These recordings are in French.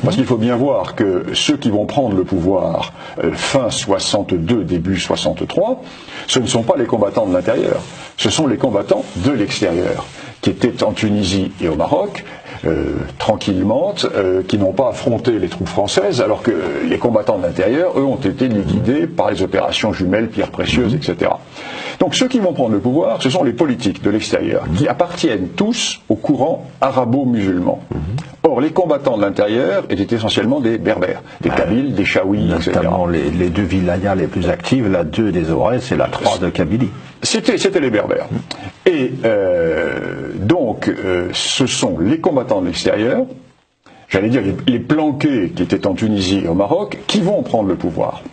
Parce qu'il faut bien voir que ceux qui vont prendre le pouvoir fin 62, début 63, ce ne sont pas les combattants de l'intérieur, ce sont les combattants de l'extérieur, qui étaient en Tunisie et au Maroc, tranquillement, qui n'ont pas affronté les troupes françaises, alors que les combattants de l'intérieur, eux, ont été liquidés par les opérations jumelles, pierres précieuses, etc. Donc ceux qui vont prendre le pouvoir, ce sont les politiques de l'extérieur, qui appartiennent tous au courant arabo-musulman. Or, les combattants de l'intérieur étaient essentiellement des berbères, des kabyles, des chaouis, etc. Notamment les deux wilayas les plus actives, la 2 des Aurès et la 3 de Kabylie. C'était les berbères. Et donc, ce sont les combattants de l'extérieur, j'allais dire les planqués qui étaient en Tunisie et au Maroc, qui vont prendre le pouvoir.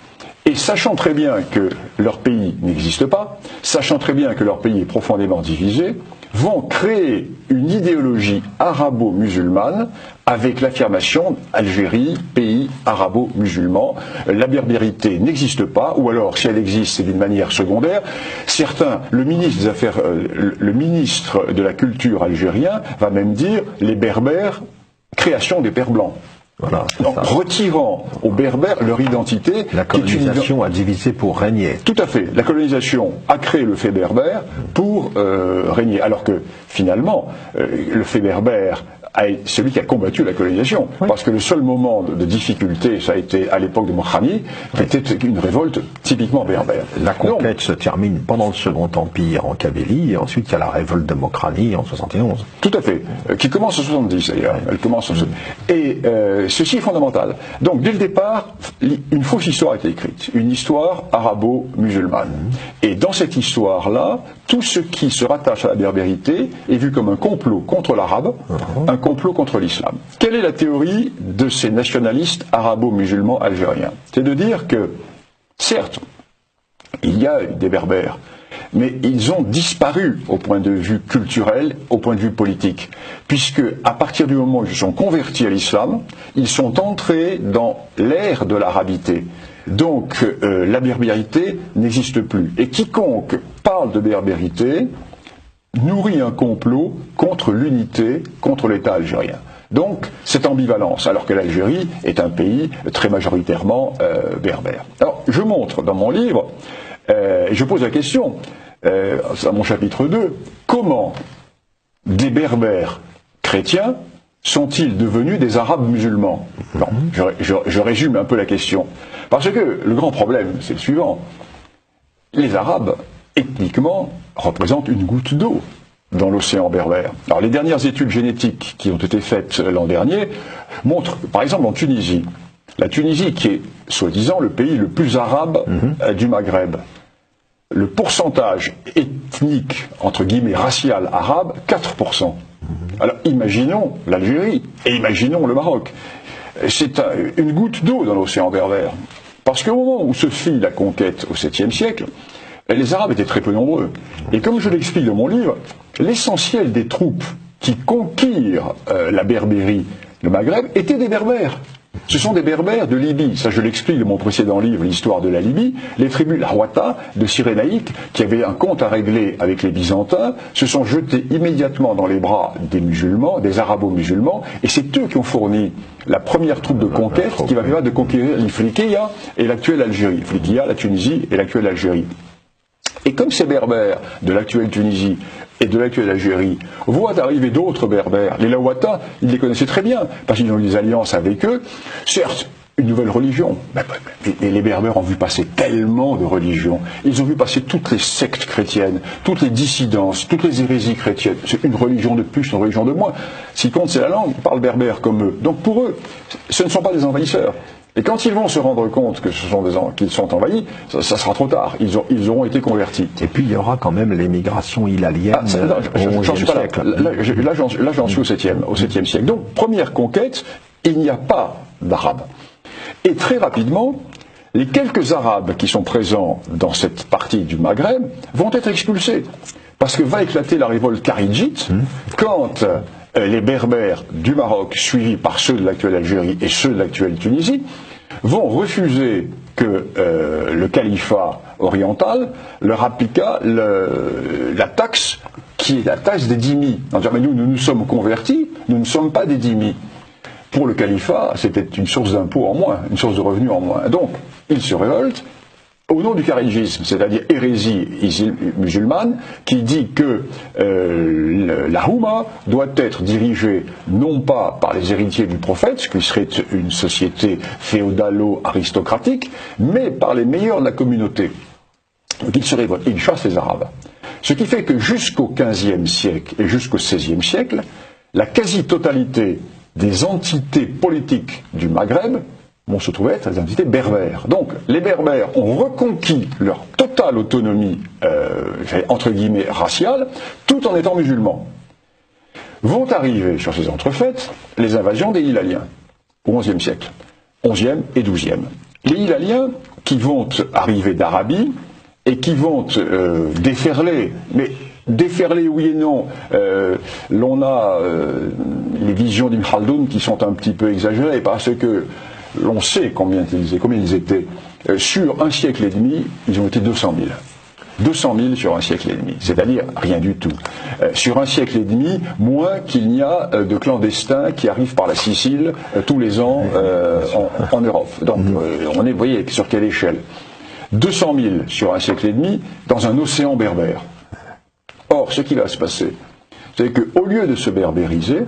Et sachant très bien que leur pays n'existe pas, sachant très bien que leur pays est profondément divisé, vont créer une idéologie arabo-musulmane avec l'affirmation Algérie, pays arabo-musulman. La berbérité n'existe pas, ou alors si elle existe, c'est d'une manière secondaire. Certains, le ministre de la culture algérien va même dire les berbères, création des pères blancs. Voilà, donc, retirant aux Berbères leur identité. La colonisation a divisé pour régner. Tout à fait. La colonisation a créé le fait berbère pour régner. Alors que finalement, le fait berbère est celui qui a combattu la colonisation. Oui. Parce que le seul moment de difficulté, ça a été à l'époque de Mokhani, qui était une révolte typiquement berbère. La conquête se termine pendant le Second Empire en Kabylie, et ensuite il y a la révolte de Mokhani en 71. Tout à fait. Qui commence en 70 d'ailleurs. Elle commence en 70. Et ceci est fondamental. Donc dès le départ, une fausse histoire a été écrite. Une histoire arabo-musulmane. Et dans cette histoire-là, tout ce qui se rattache à la berbérité est vu comme un complot contre l'arabe, un complot contre l'islam. Quelle est la théorie de ces nationalistes arabo-musulmans algériens? C'est de dire que, certes, il y a des berbères, mais ils ont disparu au point de vue culturel, au point de vue politique, puisque à partir du moment où ils se sont convertis à l'islam, ils sont entrés dans l'ère de l'arabité. Donc la berbérité n'existe plus. Et quiconque parle de berbérité nourrit un complot contre l'unité, contre l'État algérien. Donc, cette ambivalence, alors que l'Algérie est un pays très majoritairement berbère. Alors, je montre dans mon livre, et je pose la question, à mon chapitre 2, comment des berbères chrétiens sont-ils devenus des arabes musulmans? Bon, je résume un peu la question. Parce que le grand problème, c'est le suivant. Les arabes, ethniquement, représentent une goutte d'eau dans l'océan berbère. Alors les dernières études génétiques qui ont été faites l'an dernier montrent, par exemple en Tunisie, la Tunisie qui est, soi-disant, le pays le plus arabe du Maghreb, le pourcentage ethnique, entre guillemets, racial arabe, 4%. Alors imaginons l'Algérie et imaginons le Maroc. C'est une goutte d'eau dans l'océan berbère. Parce qu'au moment où se fit la conquête au 7e siècle, les Arabes étaient très peu nombreux. Et comme je l'explique dans mon livre, l'essentiel des troupes qui conquirent la Berbérie, le Maghreb, étaient des Berbères. Ce sont des Berbères de Libye. Ça, je l'explique dans mon précédent livre, l'histoire de la Libye. Les tribus Lahouata de Cyrénaïque, qui avaient un compte à régler avec les Byzantins, se sont jetés immédiatement dans les bras des musulmans, des arabo-musulmans, et c'est eux qui ont fourni la première troupe de conquête qui va permettre de conquérir l'Ifriqiya et l'actuelle Algérie. L'Ifriqiya, la Tunisie et l'actuelle Algérie. Et comme ces berbères de l'actuelle Tunisie et de l'actuelle Algérie voient arriver d'autres berbères, les Lahouata, ils les connaissaient très bien, parce qu'ils ont eu des alliances avec eux. Certes, une nouvelle religion. Mais les berbères ont vu passer tellement de religions. Ils ont vu passer toutes les sectes chrétiennes, toutes les dissidences, toutes les hérésies chrétiennes. C'est une religion de plus, une religion de moins. Ce qui compte, c'est la langue. Ils parlent berbère comme eux. Donc pour eux, ce ne sont pas des envahisseurs. Et quand ils vont se rendre compte que ce sont des gens qu'ils sont envahis, ça sera trop tard. Ils auront été convertis. Et puis il y aura quand même l'émigration hilalienne au XIe siècle. Là, j'en suis au 7e siècle. Donc, première conquête, il n'y a pas d'Arabes. Et très rapidement, les quelques Arabes qui sont présents dans cette partie du Maghreb vont être expulsés. Parce que va éclater la révolte kharidjite quand les Berbères du Maroc, suivis par ceux de l'actuelle Algérie et ceux de l'actuelle Tunisie, vont refuser que le califat oriental leur appliqua la taxe qui est la taxe des dhimmis. En disant, mais nous sommes convertis, nous ne sommes pas des dhimmis. pour le califat, c'était une source d'impôts en moins, une source de revenus en moins. Donc, ils se révoltent au nom du kharidjisme, c'est-à-dire hérésie musulmane, qui dit que la Houma doit être dirigée non pas par les héritiers du prophète, ce qui serait une société féodalo-aristocratique, mais par les meilleurs de la communauté. Donc il se révolte, il chasse les Arabes. Ce qui fait que jusqu'au XVe siècle et jusqu'au XVIe siècle, la quasi-totalité des entités politiques du Maghreb vont se trouver être des entités berbères. Donc, les berbères ont reconquis leur totale autonomie, entre guillemets, raciale, tout en étant musulmans. Vont arriver sur ces entrefaites les invasions des Hilaliens, au XIe siècle, XIe et XIIe. Les Hilaliens qui vont arriver d'Arabie et qui vont déferler, mais déferler oui et non, l'on a les visions d'Ibn Khaldoun qui sont un petit peu exagérées parce que l'on sait combien ils étaient. Sur un siècle et demi, ils ont été 200 000. 200 000 sur un siècle et demi, c'est-à-dire rien du tout. Sur un siècle et demi, moins qu'il n'y a de clandestins qui arrivent par la Sicile tous les ans en Europe. Donc, on est, vous voyez, sur quelle échelle. 200 000 sur un siècle et demi dans un océan berbère. Or, ce qui va se passer, c'est qu'au lieu de se berbériser,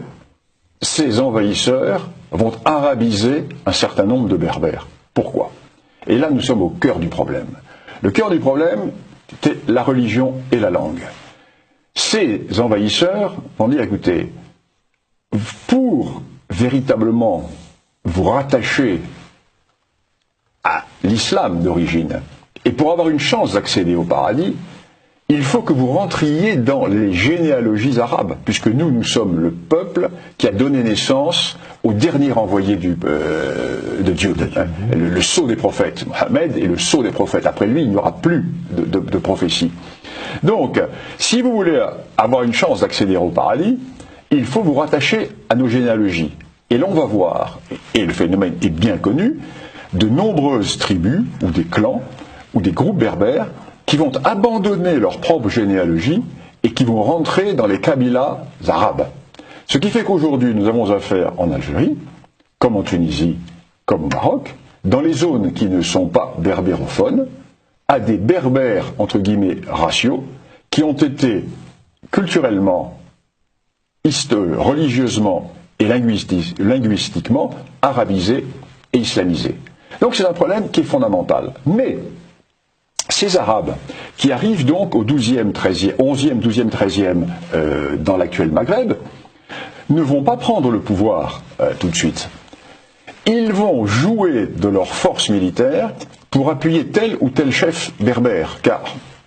ces envahisseurs vont arabiser un certain nombre de berbères. Pourquoi? Et là, nous sommes au cœur du problème. Le cœur du problème, c'est la religion et la langue. Ces envahisseurs vont dire, écoutez, pour véritablement vous rattacher à l'islam d'origine, et pour avoir une chance d'accéder au paradis, il faut que vous rentriez dans les généalogies arabes, puisque nous sommes le peuple qui a donné naissance au dernier envoyé de Dieu, le sceau des prophètes. Mohammed est le sceau des prophètes. Après lui, il n'y aura plus de prophétie. Donc, si vous voulez avoir une chance d'accéder au paradis, il faut vous rattacher à nos généalogies. Et l'on va voir, et le phénomène est bien connu, de nombreuses tribus, ou des clans, ou des groupes berbères, qui vont abandonner leur propre généalogie et qui vont rentrer dans les Kabylas arabes. Ce qui fait qu'aujourd'hui, nous avons affaire en Algérie, comme en Tunisie, comme au Maroc, dans les zones qui ne sont pas berbérophones, à des berbères, entre guillemets, raciaux, qui ont été culturellement, religieusement et linguistiquement arabisés et islamisés. Donc c'est un problème qui est fondamental. Mais ces Arabes, qui arrivent donc au 11e, 12e, 13e dans l'actuel Maghreb, ne vont pas prendre le pouvoir tout de suite. Ils vont jouer de leur force militaire pour appuyer tel ou tel chef berbère, car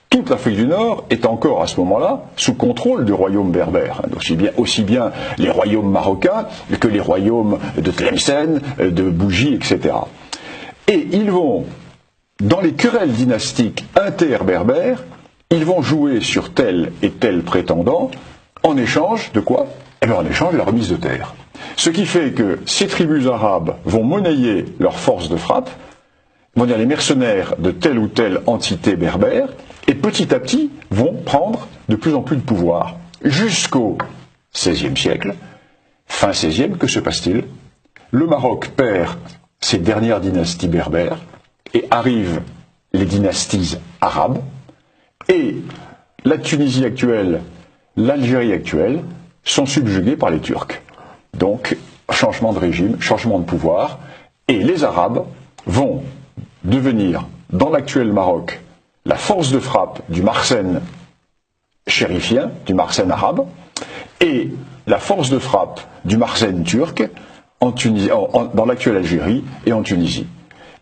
toute l'Afrique du Nord est encore à ce moment-là sous contrôle du royaume berbère, aussi bien les royaumes marocains que les royaumes de Tlemcen, de Bougie, etc. Et ils vont, dans les querelles dynastiques inter-berbères, ils vont jouer sur tel et tel prétendant en échange de quoi? Eh bien en échange de la remise de terre. Ce qui fait que ces tribus arabes vont monnayer leur force de frappe, vont dire les mercenaires de telle ou telle entité berbère, et petit à petit vont prendre de plus en plus de pouvoir. Jusqu'au XVIe siècle, fin XVIe, que se passe-t-il? Le Maroc perd ses dernières dynasties berbères, et arrivent les dynasties arabes, et la Tunisie actuelle, l'Algérie actuelle, sont subjuguées par les Turcs. Donc, changement de régime, changement de pouvoir, et les Arabes vont devenir, dans l'actuel Maroc, la force de frappe du Marsène chérifien, du Marsène arabe, et la force de frappe du Marsène turc dans l'actuelle Algérie et en Tunisie.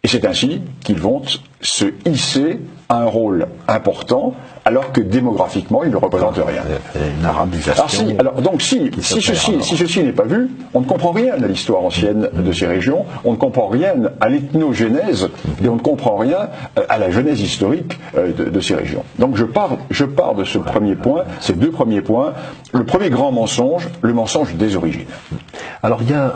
Et c'est ainsi qu'ils vont se hisser à un rôle important, alors que démographiquement, ils ne représentent rien. Une arabisation. Si ceci n'est pas vu, on ne comprend rien à l'histoire ancienne de ces régions, on ne comprend rien à l'ethnogénèse, et on ne comprend rien à la genèse historique de ces régions. Donc je pars de ce premier point, ces deux premiers points. Le premier grand mensonge, le mensonge des origines. Alors il y a